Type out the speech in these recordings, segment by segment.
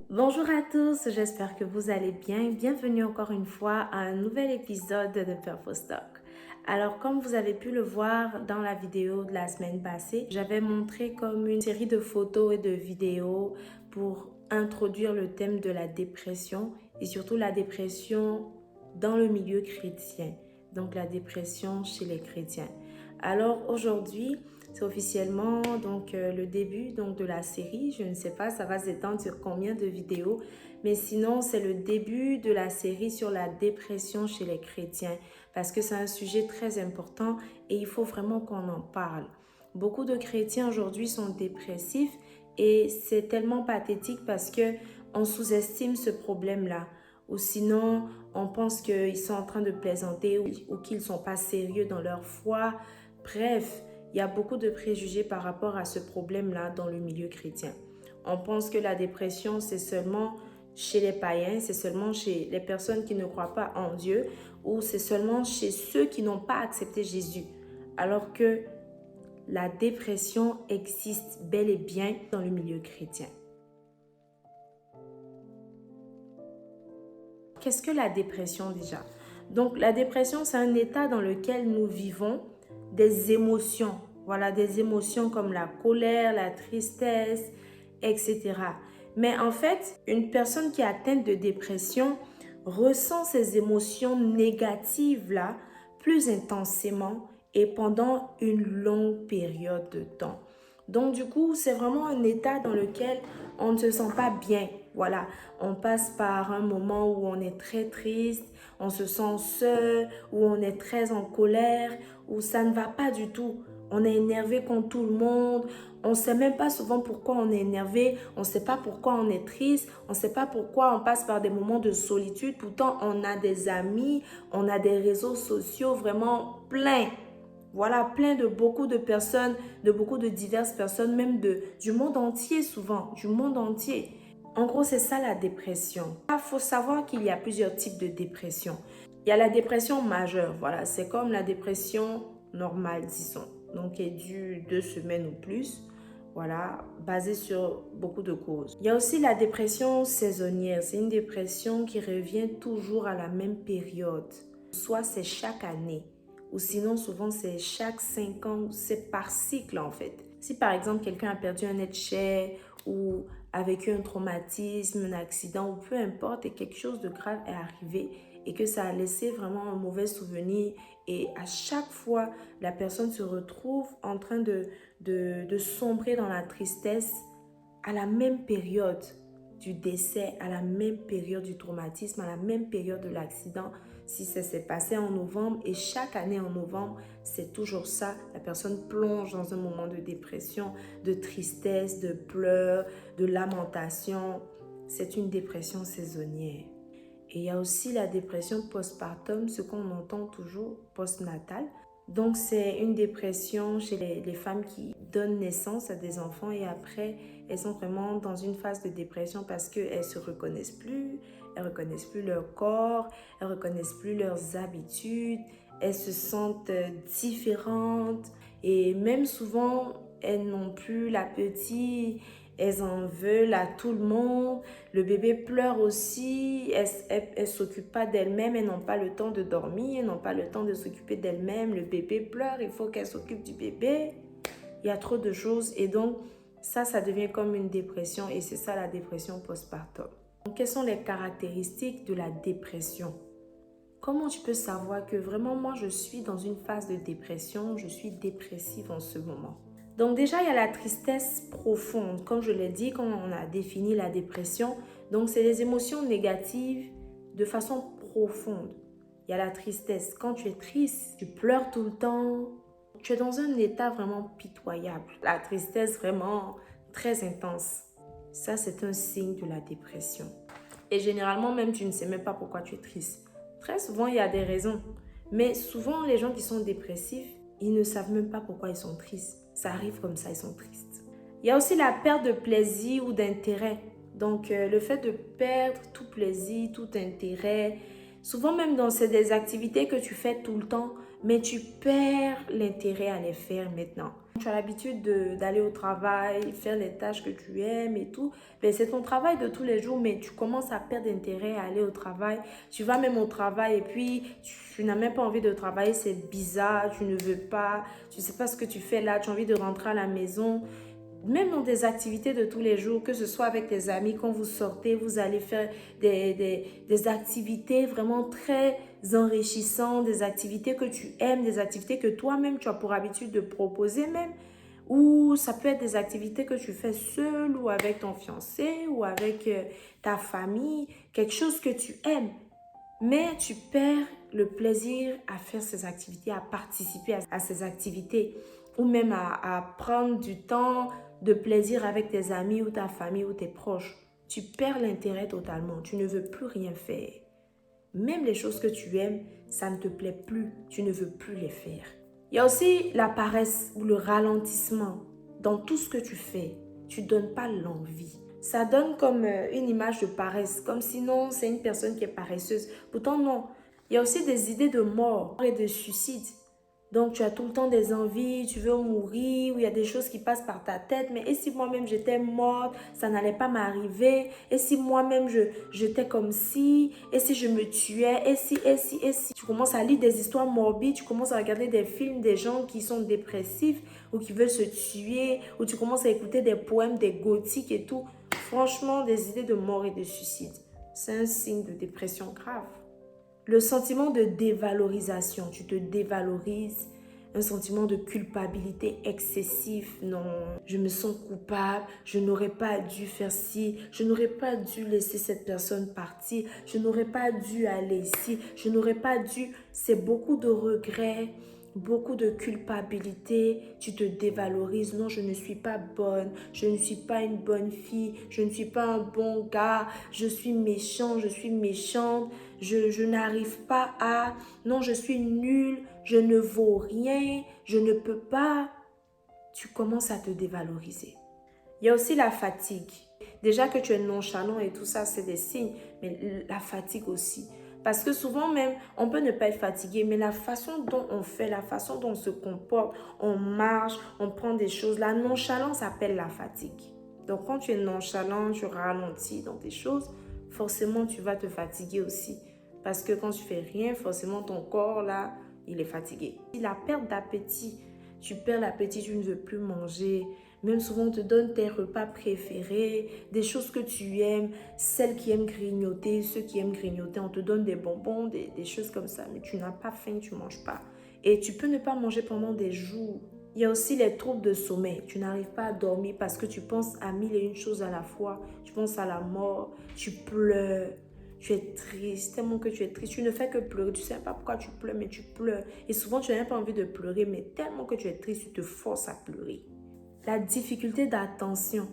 Bonjour à tous, j'espère que vous allez bien. Bienvenue encore une fois à un nouvel épisode de Purpose Talk. Alors, comme vous avez pu le voir dans la vidéo de la semaine passée, j'avais montré comme une série de photos et de vidéos pour introduire le thème de la dépression et surtout la dépression dans le milieu chrétien, donc la dépression chez les chrétiens. Alors aujourd'hui, c'est officiellement le début de la série. Je ne sais pas, ça va s'étendre sur combien de vidéos. Mais sinon, c'est le début de la série sur la dépression chez les chrétiens. Parce que c'est un sujet très important et il faut vraiment qu'on en parle. Beaucoup de chrétiens aujourd'hui sont dépressifs et c'est tellement pathétique parce qu'on sous-estime ce problème-là. Ou sinon, on pense qu'ils sont en train de plaisanter ou qu'ils ne sont pas sérieux dans leur foi. Bref, il y a beaucoup de préjugés par rapport à ce problème-là dans le milieu chrétien. On pense que la dépression, c'est seulement chez les païens, c'est seulement chez les personnes qui ne croient pas en Dieu ou c'est seulement chez ceux qui n'ont pas accepté Jésus. Alors que la dépression existe bel et bien dans le milieu chrétien. Qu'est-ce que la dépression déjà? Donc la dépression, c'est un état dans lequel nous vivons des émotions. Voilà, des émotions comme la colère, la tristesse, etc. Mais en fait, une personne qui est atteinte de dépression ressent ces émotions négatives-là plus intensément et pendant une longue période de temps. Donc du coup, c'est vraiment un état dans lequel on ne se sent pas bien. Voilà, on passe par un moment où on est très triste, on se sent seul, où on est très en colère, où ça ne va pas du tout. On est énervé contre tout le monde, on ne sait même pas souvent pourquoi on est énervé, on ne sait pas pourquoi on est triste, on ne sait pas pourquoi on passe par des moments de solitude. Pourtant, on a des amis, on a des réseaux sociaux vraiment pleins. Voilà, plein de beaucoup de personnes, de beaucoup de diverses personnes, même du monde entier souvent, du monde entier. En gros, c'est ça la dépression. Il faut savoir qu'il y a plusieurs types de dépression. Il y a la dépression majeure, voilà, c'est comme la dépression normale, disons, donc qui dure 2 semaines ou plus, voilà, basée sur beaucoup de causes. Il y a aussi la dépression saisonnière, c'est une dépression qui revient toujours à la même période, soit c'est chaque année, ou sinon souvent c'est chaque 5 ans, c'est par cycle en fait. Si par exemple quelqu'un a perdu un être cher ou a vécu un traumatisme, un accident ou peu importe et quelque chose de grave est arrivé et que ça a laissé vraiment un mauvais souvenir et à chaque fois la personne se retrouve en train de sombrer dans la tristesse à la même période du décès, à la même période du traumatisme, à la même période de l'accident. Si ça s'est passé en novembre et chaque année en novembre, c'est toujours ça. La personne plonge dans un moment de dépression, de tristesse, de pleurs, de lamentation. C'est une dépression saisonnière. Et il y a aussi la dépression postpartum, ce qu'on entend toujours postnatale. Donc, c'est une dépression chez les femmes qui donnent naissance à des enfants et après, elles sont vraiment dans une phase de dépression parce qu'elles ne se reconnaissent plus, elles ne reconnaissent plus leur corps, elles ne reconnaissent plus leurs habitudes, elles se sentent différentes et même souvent, elles n'ont plus l'appétit. Elles en veulent à tout le monde. Le bébé pleure aussi. Elles ne s'occupent pas d'elles-mêmes. Elles n'ont pas le temps de dormir. Elles n'ont pas le temps de s'occuper d'elles-mêmes. Le bébé pleure. Il faut qu'elles s'occupent du bébé. Il y a trop de choses. Et donc, ça devient comme une dépression. Et c'est ça la dépression postpartum. Donc, quelles sont les caractéristiques de la dépression? Comment tu peux savoir que vraiment, moi, je suis dans une phase de dépression. Je suis dépressive en ce moment. Donc déjà, il y a la tristesse profonde. Comme je l'ai dit, quand on a défini la dépression, donc c'est les émotions négatives de façon profonde. il y a la tristesse. Quand tu es triste, tu pleures tout le temps. Tu es dans un état vraiment pitoyable. La tristesse vraiment très intense. Ça, c'est un signe de la dépression. Et généralement, même, tu ne sais même pas pourquoi tu es triste. Très souvent, il y a des raisons. Mais souvent, les gens qui sont dépressifs, ils ne savent même pas pourquoi ils sont tristes. Ça arrive comme ça, ils sont tristes. Il y a aussi la perte de plaisir ou d'intérêt. Donc, le fait de perdre tout plaisir, tout intérêt. Souvent, même dans des activités que tu fais tout le temps, mais tu perds l'intérêt à les faire maintenant. Tu as l'habitude d'aller au travail, faire les tâches que tu aimes et tout. Ben, c'est ton travail de tous les jours, mais tu commences à perdre intérêt à aller au travail. Tu vas même au travail et puis tu n'as même pas envie de travailler, c'est bizarre, tu ne veux pas, tu ne sais pas ce que tu fais là, tu as envie de rentrer à la maison. Même dans des activités de tous les jours, que ce soit avec tes amis, quand vous sortez, vous allez faire des activités vraiment très enrichissantes, des activités que tu aimes, des activités que toi-même tu as pour habitude de proposer même. Ou ça peut être des activités que tu fais seul ou avec ton fiancé ou avec ta famille, quelque chose que tu aimes. Mais tu perds le plaisir à faire ces activités, à participer à ces activités ou même à prendre du temps de plaisir avec tes amis ou ta famille ou tes proches. Tu perds l'intérêt totalement, tu ne veux plus rien faire. Même les choses que tu aimes, ça ne te plaît plus, tu ne veux plus les faire. Il y a aussi la paresse ou le ralentissement dans tout ce que tu fais. Tu ne donnes pas l'envie. Ça donne comme une image de paresse, comme sinon c'est une personne qui est paresseuse. Pourtant non, il y a aussi des idées de mort et de suicide. Donc tu as tout le temps des envies, tu veux mourir, ou il y a des choses qui passent par ta tête. Mais et si moi-même j'étais morte, ça n'allait pas m'arriver? Et si moi-même j'étais comme si? Et si je me tuais? Et si? Tu commences à lire des histoires morbides, tu commences à regarder des films des gens qui sont dépressifs ou qui veulent se tuer, ou tu commences à écouter des poèmes, des gothiques et tout. Franchement, des idées de mort et de suicide. C'est un signe de dépression grave. Le sentiment de dévalorisation, tu te dévalorises, un sentiment de culpabilité excessif. Non, je me sens coupable, je n'aurais pas dû faire ci, je n'aurais pas dû laisser cette personne partir, je n'aurais pas dû aller ici, je n'aurais pas dû. C'est beaucoup de regrets, beaucoup de culpabilité, tu te dévalorises. Non, je ne suis pas bonne, je ne suis pas une bonne fille, je ne suis pas un bon gars, je suis méchant, je suis méchante, je n'arrive pas à... Non, je suis nulle, je ne vaux rien, je ne peux pas. Tu commences à te dévaloriser. Il y a aussi la fatigue. Déjà que tu es nonchalant et tout ça, c'est des signes, mais la fatigue aussi. Parce que souvent même, on peut ne pas être fatigué, mais la façon dont on fait, la façon dont on se comporte, on marche, on prend des choses, la nonchalance s'appelle la fatigue. Donc quand tu es nonchalant, tu ralentis dans tes choses, forcément tu vas te fatiguer aussi. Parce que quand tu fais rien, forcément ton corps là, il est fatigué. La perte d'appétit, tu perds l'appétit, tu ne veux plus manger. Même souvent, on te donne tes repas préférés, des choses que tu aimes, celles qui aiment grignoter, ceux qui aiment grignoter, on te donne des bonbons, des choses comme ça, mais tu n'as pas faim, tu ne manges pas. Et tu peux ne pas manger pendant des jours. Il y a aussi les troubles de sommeil. Tu n'arrives pas à dormir parce que tu penses à mille et une choses à la fois. Tu penses à la mort, tu pleures. Tu es triste, tellement que tu es triste. Tu ne fais que pleurer. Tu ne sais pas pourquoi tu pleures, mais tu pleures. Et souvent, tu n'as même pas envie de pleurer, mais tellement que tu es triste, tu te forces à pleurer. La difficulté d'attention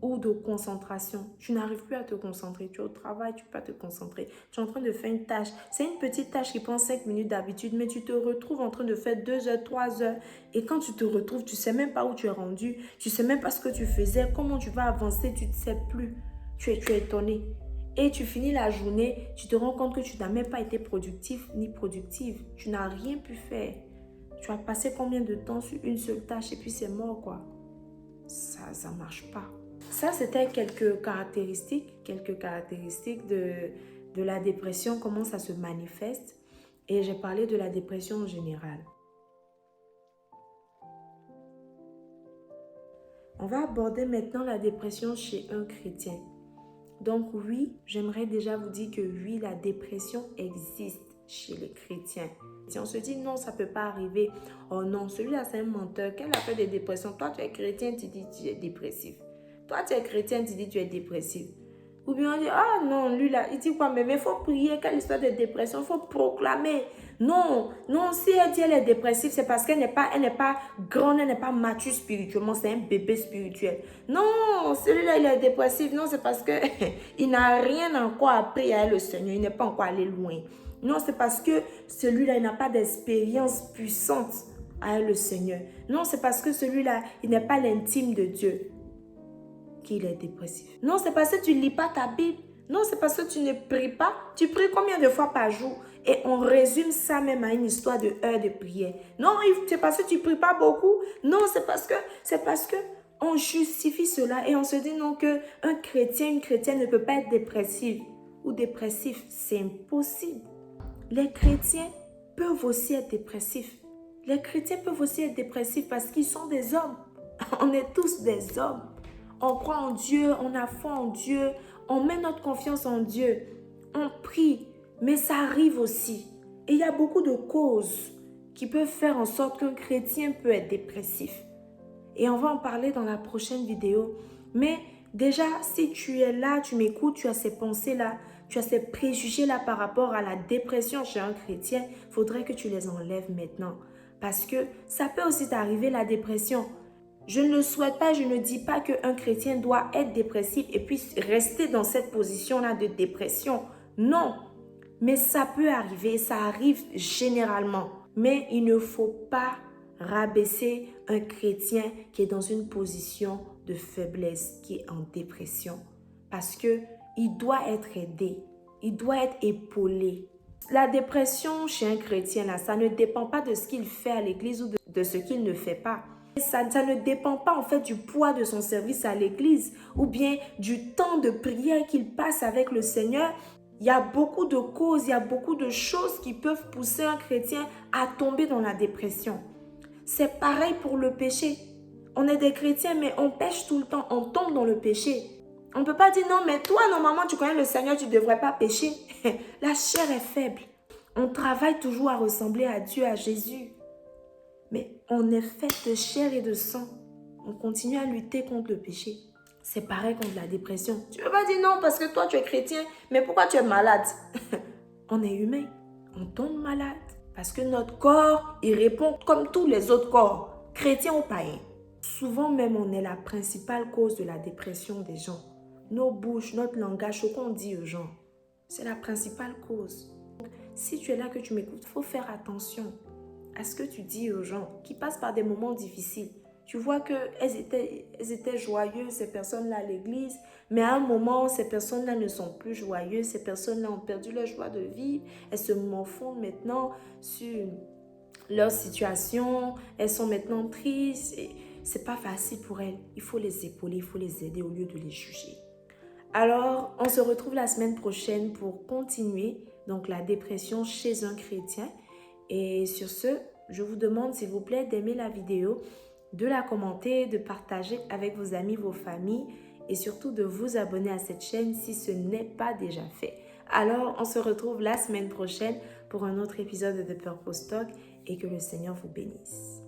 ou de concentration. Tu n'arrives plus à te concentrer. Tu es au travail, tu ne peux pas te concentrer. Tu es en train de faire une tâche. C'est une petite tâche qui prend 5 minutes d'habitude, mais tu te retrouves en train de faire 2 heures, 3 heures. Et quand tu te retrouves, tu ne sais même pas où tu es rendu. Tu ne sais même pas ce que tu faisais, comment tu vas avancer, tu ne sais plus. Tu es étonné. Et tu finis la journée, tu te rends compte que tu n'as même pas été productif ni productive. Tu n'as rien pu faire. Tu as passé combien de temps sur une seule tâche et puis c'est mort quoi. Ça ne marche pas. Ça, c'était quelques caractéristiques de la dépression, comment ça se manifeste. Et j'ai parlé de la dépression en général. On va aborder maintenant la dépression chez un chrétien. Donc oui, j'aimerais déjà vous dire que oui, la dépression existe chez les chrétiens. Si on se dit non, ça ne peut pas arriver. Oh non, celui-là c'est un menteur. Quelle a fait des dépressions? Toi tu es chrétien, tu dis tu es dépressif. Toi tu es chrétien, tu dis tu es dépressif. Ou bien on dit, ah non, lui là, il dit quoi? Mais il faut prier, quelle histoire de dépression, il faut proclamer. Non, non, si elle dit elle est dépressive, c'est parce qu'elle n'est pas grande, elle n'est pas mature spirituellement, c'est un bébé spirituel. Non, celui-là, il est dépressif. Non, c'est parce que il n'a rien encore appris à le Seigneur, il n'est pas encore allé loin. Non, c'est parce que celui-là, il n'a pas d'expérience puissante à le Seigneur. Non, c'est parce que celui-là, il n'est pas l'intime de Dieu qu'il est dépressif. Non, c'est parce que tu ne lis pas ta Bible. Non, c'est parce que tu ne pries pas. Tu pries combien de fois par jour? Et on résume ça même à une histoire de heure de prière. Non, c'est parce que tu ne pries pas beaucoup. Non, c'est parce que on justifie cela et on se dit non qu'un chrétien, une chrétienne ne peut pas être dépressive ou dépressif. C'est impossible. Les chrétiens peuvent aussi être dépressifs. Les chrétiens peuvent aussi être dépressifs parce qu'ils sont des hommes. On est tous des hommes. On croit en Dieu, on a foi en Dieu, on met notre confiance en Dieu. On prie, mais ça arrive aussi. Et il y a beaucoup de causes qui peuvent faire en sorte qu'un chrétien peut être dépressif. Et on va en parler dans la prochaine vidéo. Mais déjà, si tu es là, tu m'écoutes, tu as ces pensées-là, tu as ces préjugés-là par rapport à la dépression chez un chrétien, il faudrait que tu les enlèves maintenant. Parce que ça peut aussi t'arriver la dépression. Je ne le souhaite pas, je ne dis pas qu'un chrétien doit être dépressif et puis rester dans cette position-là de dépression. Non, mais ça peut arriver, ça arrive généralement. Mais il ne faut pas rabaisser un chrétien qui est dans une position de faiblesse, qui est en dépression. Parce qu'il doit être aidé, il doit être épaulé. La dépression chez un chrétien, là, ça ne dépend pas de ce qu'il fait à l'église ou de ce qu'il ne fait pas. Ça ne dépend pas en fait du poids de son service à l'église ou bien du temps de prière qu'il passe avec le Seigneur. Il y a beaucoup de causes, il y a beaucoup de choses qui peuvent pousser un chrétien à tomber dans la dépression. C'est pareil pour le péché. On est des chrétiens mais on pêche tout le temps, on tombe dans le péché. On ne peut pas dire non mais toi normalement tu connais le Seigneur, tu ne devrais pas pécher. La chair est faible. On travaille toujours à ressembler à Dieu, à Jésus. Mais on est fait de chair et de sang. On continue à lutter contre le péché. C'est pareil contre la dépression. Tu ne peux pas dire non parce que toi tu es chrétien, mais pourquoi tu es malade? On est humain, on tombe malade. Parce que notre corps, il répond comme tous les autres corps, chrétiens ou païens. Souvent même, on est la principale cause de la dépression des gens. Nos bouches, notre langage, ce qu'on dit aux gens, c'est la principale cause. Si tu es là que tu m'écoutes, il faut faire attention à ce que tu dis aux gens qui passent par des moments difficiles. Tu vois qu'elles étaient joyeuses, ces personnes-là, à l'église, mais à un moment, ces personnes-là ne sont plus joyeuses, ces personnes-là ont perdu leur joie de vivre, elles se morfondent maintenant sur leur situation, elles sont maintenant tristes, et c'est pas facile pour elles. Il faut les épauler, il faut les aider au lieu de les juger. Alors, on se retrouve la semaine prochaine pour continuer donc la dépression chez un chrétien. Et sur ce, je vous demande s'il vous plaît d'aimer la vidéo, de la commenter, de partager avec vos amis, vos familles et surtout de vous abonner à cette chaîne si ce n'est pas déjà fait. Alors, on se retrouve la semaine prochaine pour un autre épisode de The Purpose Talk et que le Seigneur vous bénisse.